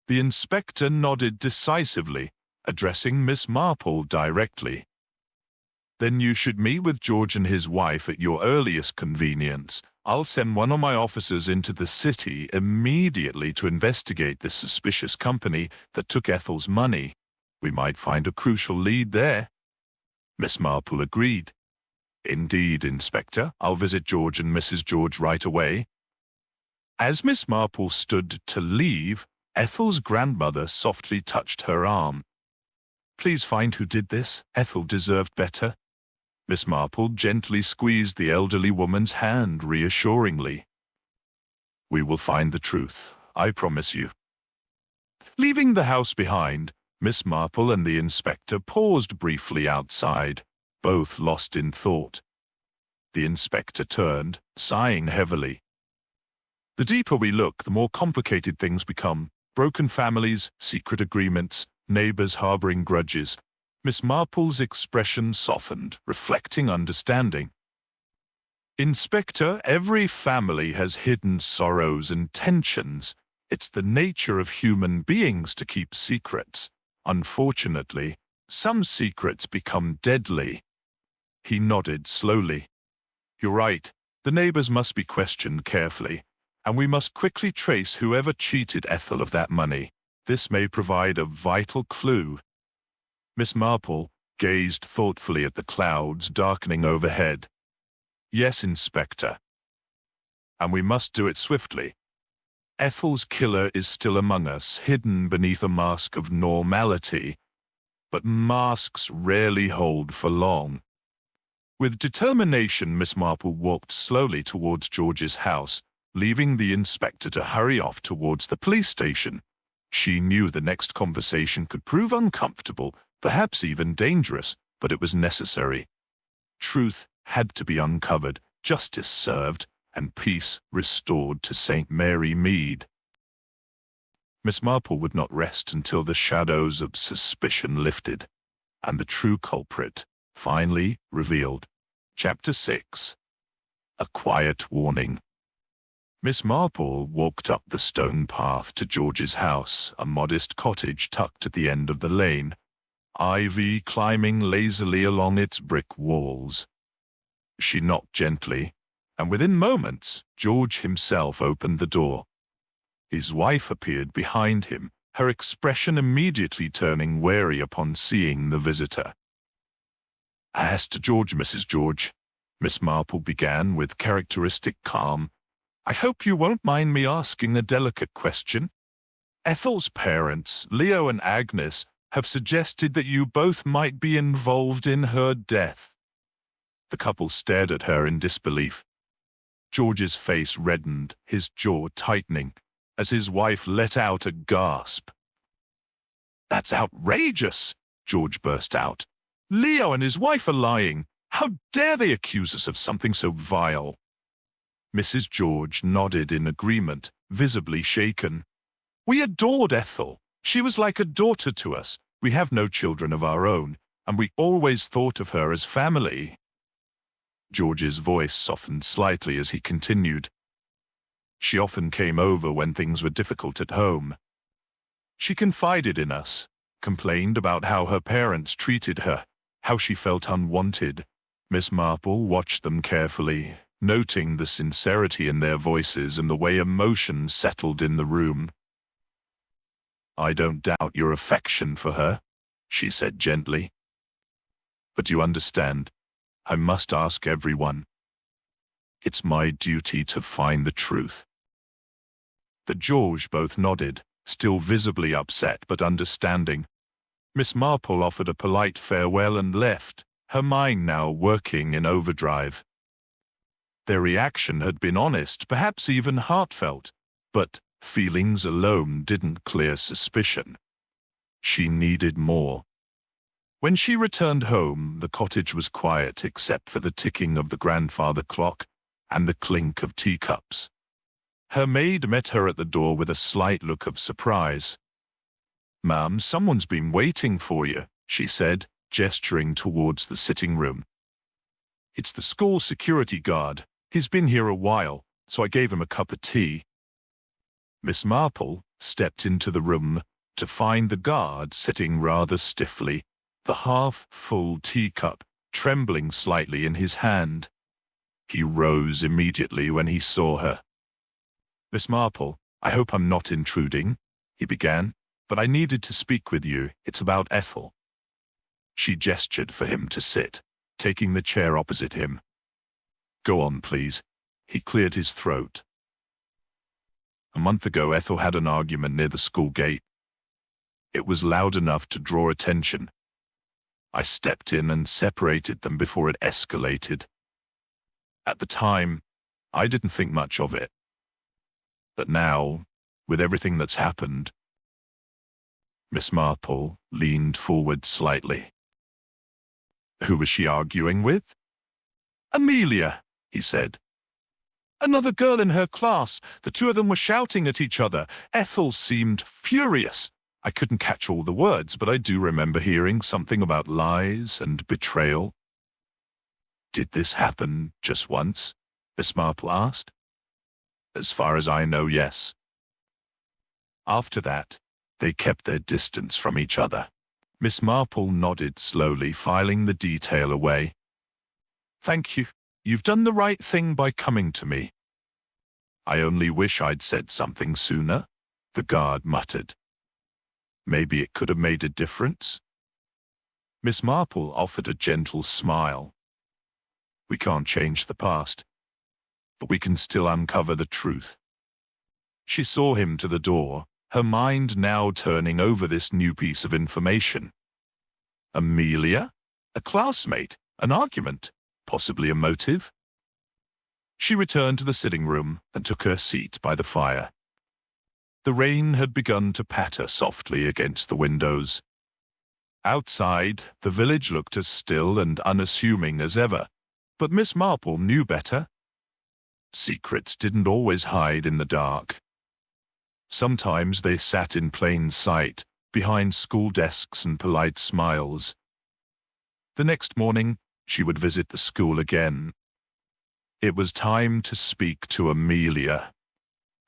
The inspector nodded decisively, addressing Miss Marple directly. Then you should meet with George and his wife at your earliest convenience. I'll send one of my officers into the city immediately to investigate this suspicious company that took Ethel's money. We might find a crucial lead there. Miss Marple agreed. Indeed, Inspector, I'll visit George and Mrs. George right away. As Miss Marple stood to leave, Ethel's grandmother softly touched her arm. Please find who did this. Ethel deserved better. Miss Marple gently squeezed the elderly woman's hand reassuringly. We will find the truth, I promise you. Leaving the house behind, Miss Marple and the inspector paused briefly outside, both lost in thought. The inspector turned, sighing heavily. The deeper we look, the more complicated things become. Broken families, secret agreements, neighbors harboring grudges. Miss Marple's expression softened, reflecting understanding. Inspector, every family has hidden sorrows and tensions. It's the nature of human beings to keep secrets. Unfortunately, some secrets become deadly. He nodded slowly. You're right, the neighbors must be questioned carefully, and we must quickly trace whoever cheated Ethel of that money. This may provide a vital clue. Miss Marple gazed thoughtfully at the clouds darkening overhead. Yes, Inspector. And we must do it swiftly. Ethel's killer is still among us, hidden beneath a mask of normality. But masks rarely hold for long. With determination, Miss Marple walked slowly towards George's house, leaving the inspector to hurry off towards the police station. She knew the next conversation could prove uncomfortable, perhaps even dangerous, but it was necessary. Truth had to be uncovered, justice served, and peace restored to St. Mary Mead. Miss Marple would not rest until the shadows of suspicion lifted, and the true culprit finally revealed. Chapter 6. A Quiet Warning. Miss Marple walked up the stone path to George's house, a modest cottage tucked at the end of the lane, ivy climbing lazily along its brick walls. She knocked gently, and within moments, George himself opened the door. His wife appeared behind him, her expression immediately turning wary upon seeing the visitor. As to George, Mrs. George, Miss Marple began with characteristic calm, I hope you won't mind me asking a delicate question. Ethel's parents, Leo and Agnes, have suggested that you both might be involved in her death. The couple stared at her in disbelief. George's face reddened, his jaw tightening, as his wife let out a gasp. That's outrageous, George burst out. Leo and his wife are lying. How dare they accuse us of something so vile? Mrs. George nodded in agreement, visibly shaken. We adored Ethel. She was like a daughter to us. We have no children of our own, and we always thought of her as family. George's voice softened slightly as he continued. She often came over when things were difficult at home. She confided in us, complained about how her parents treated her, how she felt unwanted. Miss Marple watched them carefully, noting the sincerity in their voices and the way emotion settled in the room. I don't doubt your affection for her, she said gently. But you understand, I must ask everyone. It's my duty to find the truth. The George both nodded, still visibly upset but understanding. Miss Marple offered a polite farewell and left, her mind now working in overdrive. Their reaction had been honest, perhaps even heartfelt, but feelings alone didn't clear suspicion. She needed more. When she returned home, the cottage was quiet except for the ticking of the grandfather clock and the clink of teacups. Her maid met her at the door with a slight look of surprise. "Ma'am, someone's been waiting for you," she said, gesturing towards the sitting room. "It's the school security guard. He's been here a while, so I gave him a cup of tea." Miss Marple stepped into the room to find the guard sitting rather stiffly, the half-full teacup trembling slightly in his hand. He rose immediately when he saw her. "Miss Marple, I hope I'm not intruding," he began, "but I needed to speak with you. It's about Ethel." She gestured for him to sit, taking the chair opposite him. "Go on, please." He cleared his throat. "A month ago, Ethel had an argument near the school gate. It was loud enough to draw attention. I stepped in and separated them before it escalated. At the time, I didn't think much of it. But now, with everything that's happened..." Miss Marple leaned forward slightly. "Who was she arguing with?" "Amelia," he said. "Another girl in her class. The two of them were shouting at each other. Ethel seemed furious. I couldn't catch all the words, but I do remember hearing something about lies and betrayal." "Did this happen just once?" Miss Marple asked. "As far as I know, yes." After that, they kept their distance from each other. Miss Marple nodded slowly, filing the detail away. "Thank you. You've done the right thing by coming to me." "I only wish I'd said something sooner," the guard muttered. "Maybe it could have made a difference." Miss Marple offered a gentle smile. "We can't change the past, but we can still uncover the truth." She saw him to the door, her mind now turning over this new piece of information. Amelia? A classmate? An argument? Possibly a motive? She returned to the sitting room and took her seat by the fire. The rain had begun to patter softly against the windows. Outside, the village looked as still and unassuming as ever, but Miss Marple knew better. Secrets didn't always hide in the dark. Sometimes they sat in plain sight, behind school desks and polite smiles. The next morning, she would visit the school again. It was time to speak to Amelia,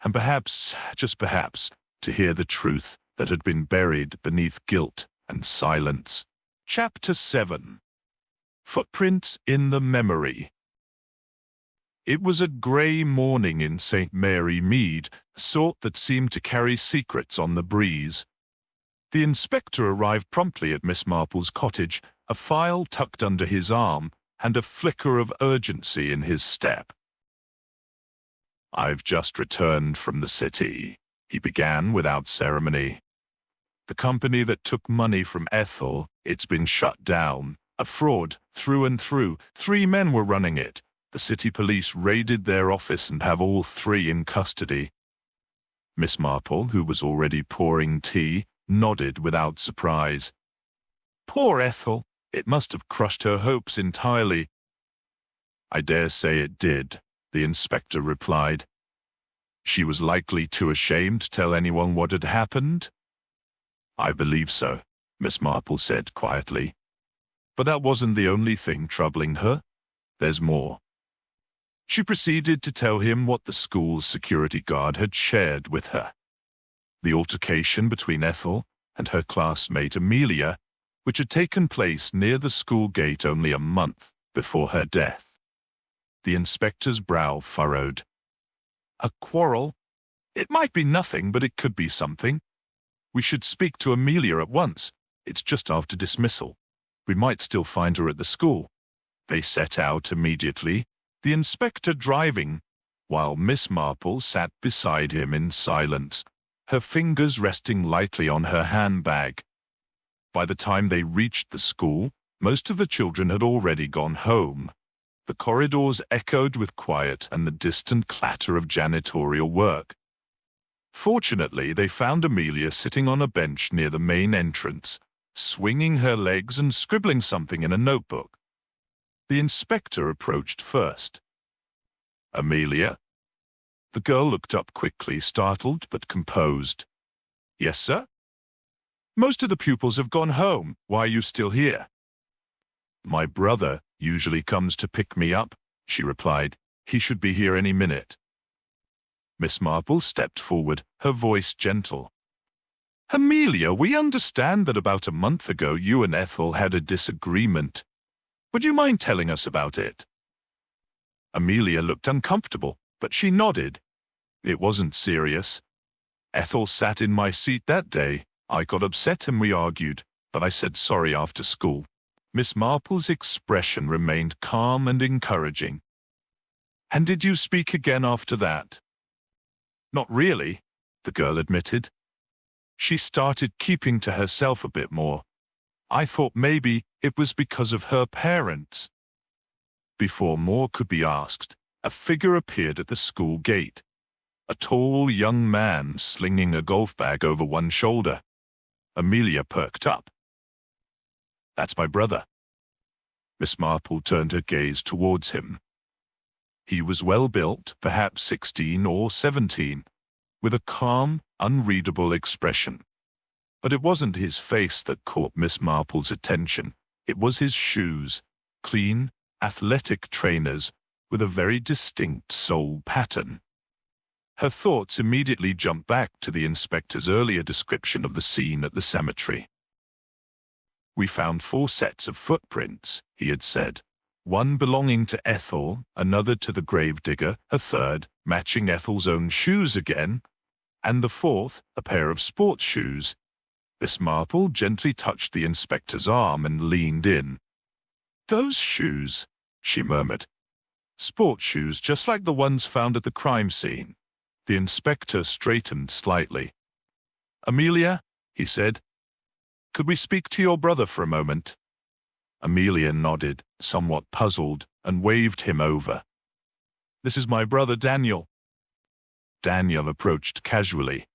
and perhaps, just perhaps, to hear the truth that had been buried beneath guilt and silence. Chapter 7. Footprints in the Memory. It was a grey morning in St. Mary Mead, the sort that seemed to carry secrets on the breeze. The inspector arrived promptly at Miss Marple's cottage, a file tucked under his arm and a flicker of urgency in his step. "I've just returned from the city," he began without ceremony. "The company that took money from Ethel, it's been shut down. A fraud, through and through. 3 men were running it. The city police raided their office and have all 3 in custody." Miss Marple, who was already pouring tea, nodded without surprise. "Poor Ethel. It must have crushed her hopes entirely." "I dare say it did," the inspector replied. "She was likely too ashamed to tell anyone what had happened?" "I believe so," Miss Marple said quietly. "But that wasn't the only thing troubling her. There's more." She proceeded to tell him what the school's security guard had shared with her. The altercation between Ethel and her classmate Amelia, which had taken place near the school gate only a month before her death. The inspector's brow furrowed. "A quarrel? It might be nothing, but it could be something. We should speak to Amelia at once. It's just after dismissal. We might still find her at the school." They set out immediately, the inspector driving, while Miss Marple sat beside him in silence, her fingers resting lightly on her handbag. By the time they reached the school, most of the children had already gone home. The corridors echoed with quiet and the distant clatter of janitorial work. Fortunately, they found Amelia sitting on a bench near the main entrance, swinging her legs and scribbling something in a notebook. The inspector approached first. "Amelia?" The girl looked up quickly, startled but composed. "Yes, sir?" "Most of the pupils have gone home. Why are you still here?" "My brother usually comes to pick me up," she replied. "He should be here any minute." Miss Marple stepped forward, her voice gentle. "Amelia, we understand that about a month ago you and Ethel had a disagreement. Would you mind telling us about it?" Amelia looked uncomfortable, but she nodded. "It wasn't serious. Ethel sat in my seat that day. I got upset and we argued, but I said sorry after school." Miss Marple's expression remained calm and encouraging. "And did you speak again after that?" "Not really," the girl admitted. "She started keeping to herself a bit more. I thought maybe it was because of her parents." Before more could be asked, a figure appeared at the school gate. A tall young man slinging a golf bag over one shoulder. Amelia perked up. "That's my brother." Miss Marple turned her gaze towards him. He was well built, perhaps 16 or 17, with a calm, unreadable expression. But it wasn't his face that caught Miss Marple's attention. It was his shoes, clean, athletic trainers with a very distinct sole pattern. Her thoughts immediately jumped back to the inspector's earlier description of the scene at the cemetery. "We found 4 sets of footprints," he had said. "One belonging to Ethel, another to the gravedigger, a third matching Ethel's own shoes again, and the fourth a pair of sports shoes." Miss Marple gently touched the inspector's arm and leaned in. "Those shoes," she murmured. "Sports shoes just like the ones found at the crime scene." The inspector straightened slightly. "Amelia," he said, "could we speak to your brother for a moment?" Amelia nodded, somewhat puzzled, and waved him over. "This is my brother Daniel." Daniel approached casually.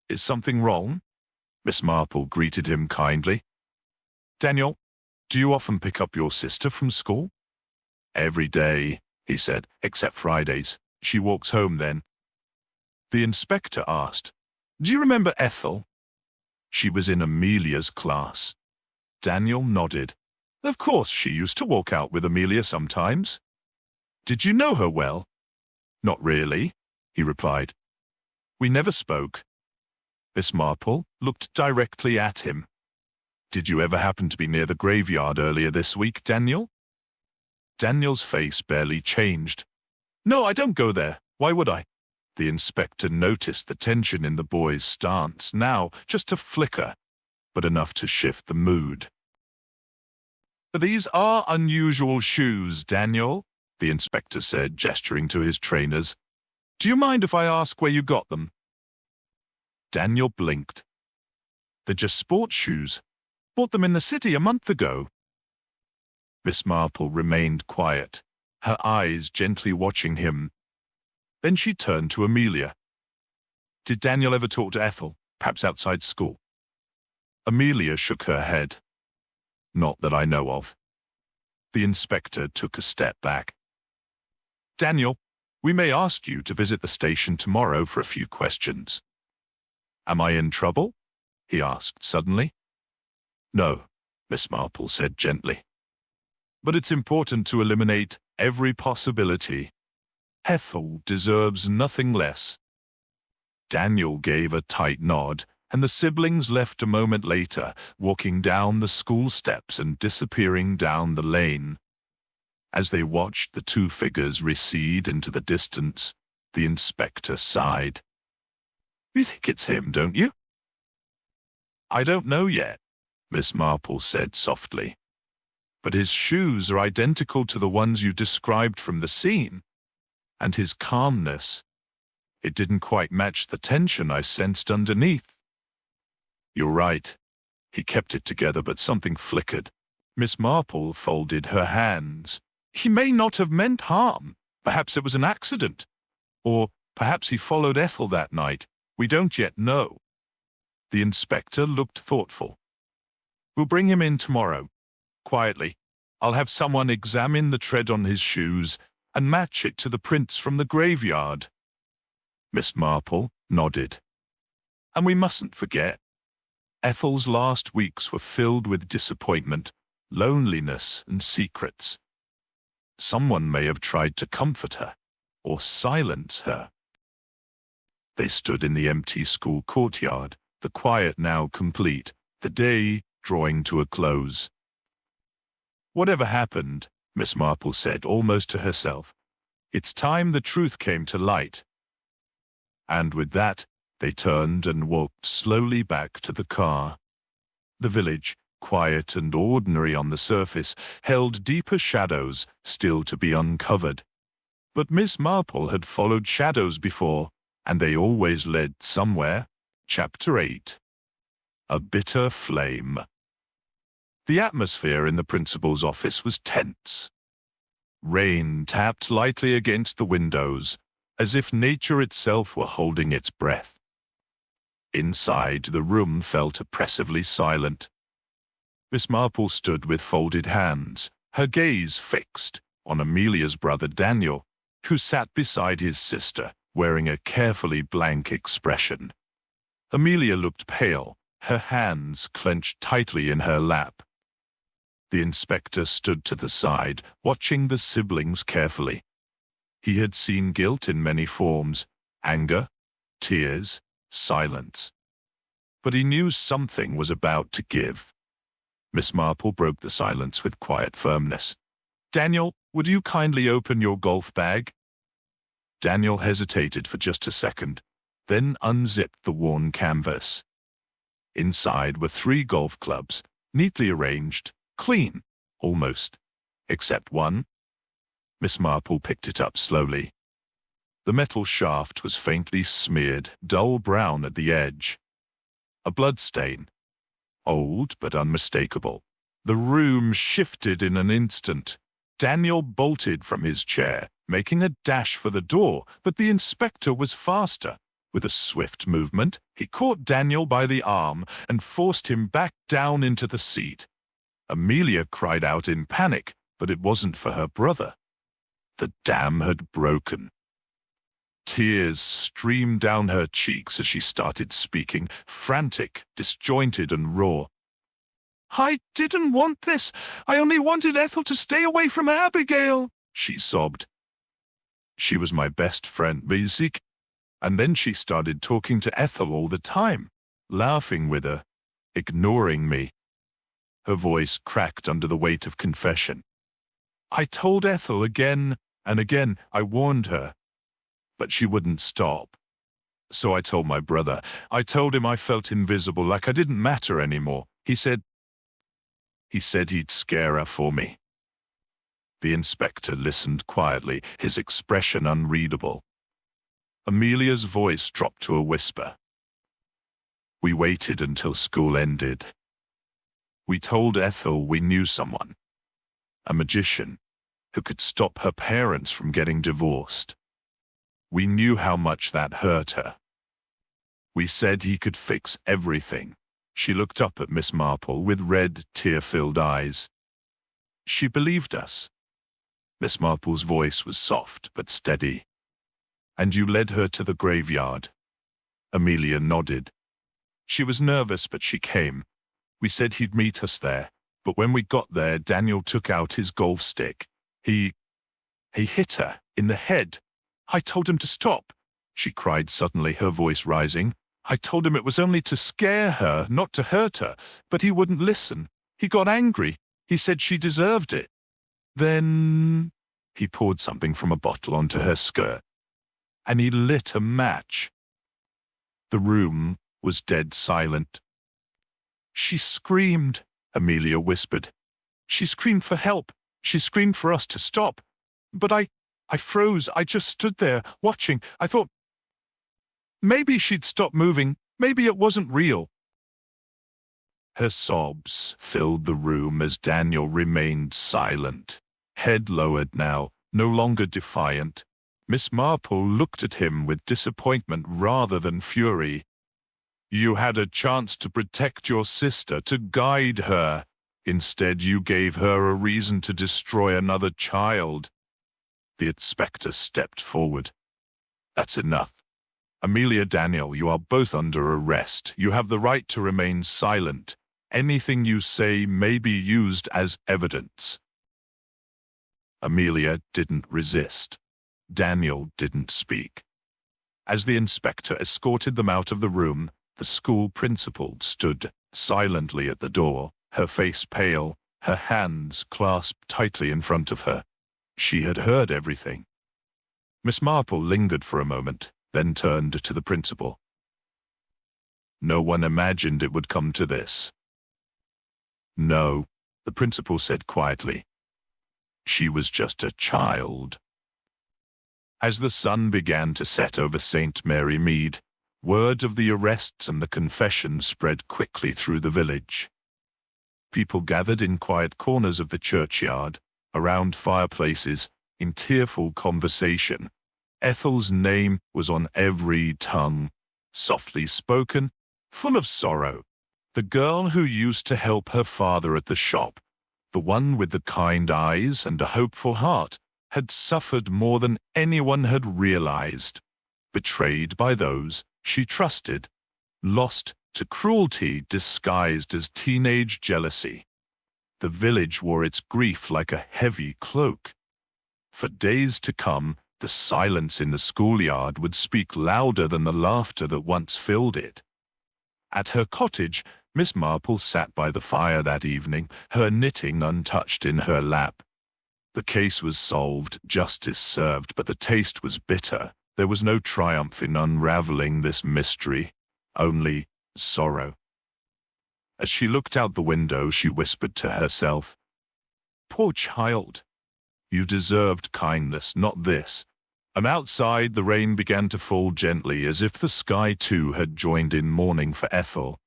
"Is something wrong?" Miss Marple greeted him kindly. "Daniel, do you often pick up your sister from school?" "Every day," he said, "except Fridays. She walks home then." The inspector asked, "Do you remember Ethel?" "She was in Amelia's class." Daniel nodded. "Of course, she used to walk out with Amelia sometimes." "Did you know her well?" "Not really," he replied. "We never spoke." Miss Marple looked directly at him. "Did you ever happen to be near the graveyard earlier this week, Daniel?" Daniel's face barely changed. "No, I don't go there. Why would I?" The inspector noticed the tension in the boy's stance, now just a flicker, but enough to shift the mood. "These are unusual shoes, Daniel," the inspector said, gesturing to his trainers. "Do you mind if I ask where you got them?" Daniel blinked. "They're just sports shoes. Bought them in the city a month ago." Miss Marple remained quiet, her eyes gently watching him. Then she turned to Amelia. "Did Daniel ever talk to Ethel, perhaps outside school?" Amelia shook her head. "Not that I know of." The inspector took a step back. "Daniel, we may ask you to visit the station tomorrow for a few questions." "Am I in trouble?" he asked suddenly. "No," Miss Marple said gently. "But it's important to eliminate every possibility. Ethel deserves nothing less." Daniel gave a tight nod, and the siblings left a moment later, walking down the school steps and disappearing down the lane. As they watched the 2 figures recede into the distance, the inspector sighed. "You think it's him, don't you?" "I don't know yet," Miss Marple said softly. "But his shoes are identical to the ones you described from the scene. And his calmness, it didn't quite match the tension I sensed underneath." "You're right." He kept it together, but something flickered. Miss Marple folded her hands. "He may not have meant harm. Perhaps it was an accident. Or perhaps he followed Ethel that night. We don't yet know. The inspector looked thoughtful. We'll bring him in tomorrow. Quietly. I'll have someone examine the tread on his shoes and match it to the prints from the graveyard. Miss Marple nodded. And we mustn't forget, Ethel's last weeks were filled with disappointment, loneliness, and secrets. Someone may have tried to comfort her or silence her. They stood in the empty school courtyard, the quiet now complete, the day drawing to a close. Whatever happened, Miss Marple said almost to herself, it's time the truth came to light. And with that, they turned and walked slowly back to the car. The village, quiet and ordinary on the surface, held deeper shadows still to be uncovered. But Miss Marple had followed shadows before, and they always led somewhere. Chapter 8. A Bitter Flame. The atmosphere in the principal's office was tense. Rain tapped lightly against the windows, as if nature itself were holding its breath. Inside, the room felt oppressively silent. Miss Marple stood with folded hands, her gaze fixed on Amelia's brother Daniel, who sat beside his sister, wearing a carefully blank expression. Amelia looked pale, her hands clenched tightly in her lap. The inspector stood to the side, watching the siblings carefully. He had seen guilt in many forms, anger, tears, silence. But he knew something was about to give. Miss Marple broke the silence with quiet firmness. Daniel, would you kindly open your golf bag? Daniel hesitated for just a second, then unzipped the worn canvas. Inside were 3 golf clubs, neatly arranged, clean, almost, except one. Miss Marple picked it up slowly. The metal shaft was faintly smeared, dull brown at the edge. A blood stain. Old but unmistakable. The room shifted in an instant. Daniel bolted from his chair, making a dash for the door, but the inspector was faster. With a swift movement, he caught Daniel by the arm and forced him back down into the seat. Amelia cried out in panic, but it wasn't for her brother. The dam had broken. Tears streamed down her cheeks as she started speaking, frantic, disjointed, and raw. I didn't want this. I only wanted Ethel to stay away from Abigail, she sobbed. She was my best friend, Basic. And then she started talking to Ethel all the time, laughing with her, ignoring me. Her voice cracked under the weight of confession. I told Ethel again and again, I warned her. But she wouldn't stop. So I told my brother. I told him I felt invisible, like I didn't matter anymore. He said he'd scare her for me. The inspector listened quietly, his expression unreadable. Amelia's voice dropped to a whisper. We waited until school ended. We told Ethel we knew someone, a magician, who could stop her parents from getting divorced. We knew how much that hurt her. We said he could fix everything. She looked up at Miss Marple with red, tear-filled eyes. She believed us. Miss Marple's voice was soft but steady. And you led her to the graveyard. Amelia nodded. She was nervous, but she came. We said he'd meet us there, but when we got there, Daniel took out his golf stick. He hit her in the head. I told him to stop, she cried suddenly, her voice rising. I told him it was only to scare her, not to hurt her, but he wouldn't listen. He got angry. He said she deserved it. Then he poured something from a bottle onto her skirt, and he lit a match. The room was dead silent. She screamed, Amelia whispered. She screamed for help. She screamed for us to stop. But I froze. I just stood there, watching. I thought, maybe she'd stop moving. Maybe it wasn't real. Her sobs filled the room as Daniel remained silent, head lowered now, no longer defiant. Miss Marple looked at him with disappointment rather than fury. You had a chance to protect your sister, to guide her. Instead, you gave her a reason to destroy another child. The inspector stepped forward. That's enough. Amelia, Daniel, you are both under arrest. You have the right to remain silent. Anything you say may be used as evidence. Amelia didn't resist. Daniel didn't speak. As the inspector escorted them out of the room, the school principal stood silently at the door, her face pale, her hands clasped tightly in front of her. She had heard everything. Miss Marple lingered for a moment, then turned to the principal. No one imagined it would come to this. No, the principal said quietly. She was just a child. As the sun began to set over St. Mary Mead, word of the arrests and the confession spread quickly through the village. People gathered in quiet corners of the churchyard, around fireplaces, in tearful conversation. Ethel's name was on every tongue, softly spoken, full of sorrow. The girl who used to help her father at the shop, the one with the kind eyes and a hopeful heart, had suffered more than anyone had realized. Betrayed by those she trusted, lost to cruelty disguised as teenage jealousy. The village wore its grief like a heavy cloak. For days to come, the silence in the schoolyard would speak louder than the laughter that once filled it. At her cottage, Miss Marple sat by the fire that evening, her knitting untouched in her lap. The case was solved, justice served, but the taste was bitter. There was no triumph in unraveling this mystery, only sorrow. As she looked out the window, she whispered to herself, "Poor child. You deserved kindness, not this." And outside, the rain began to fall gently, as if the sky too had joined in mourning for Ethel.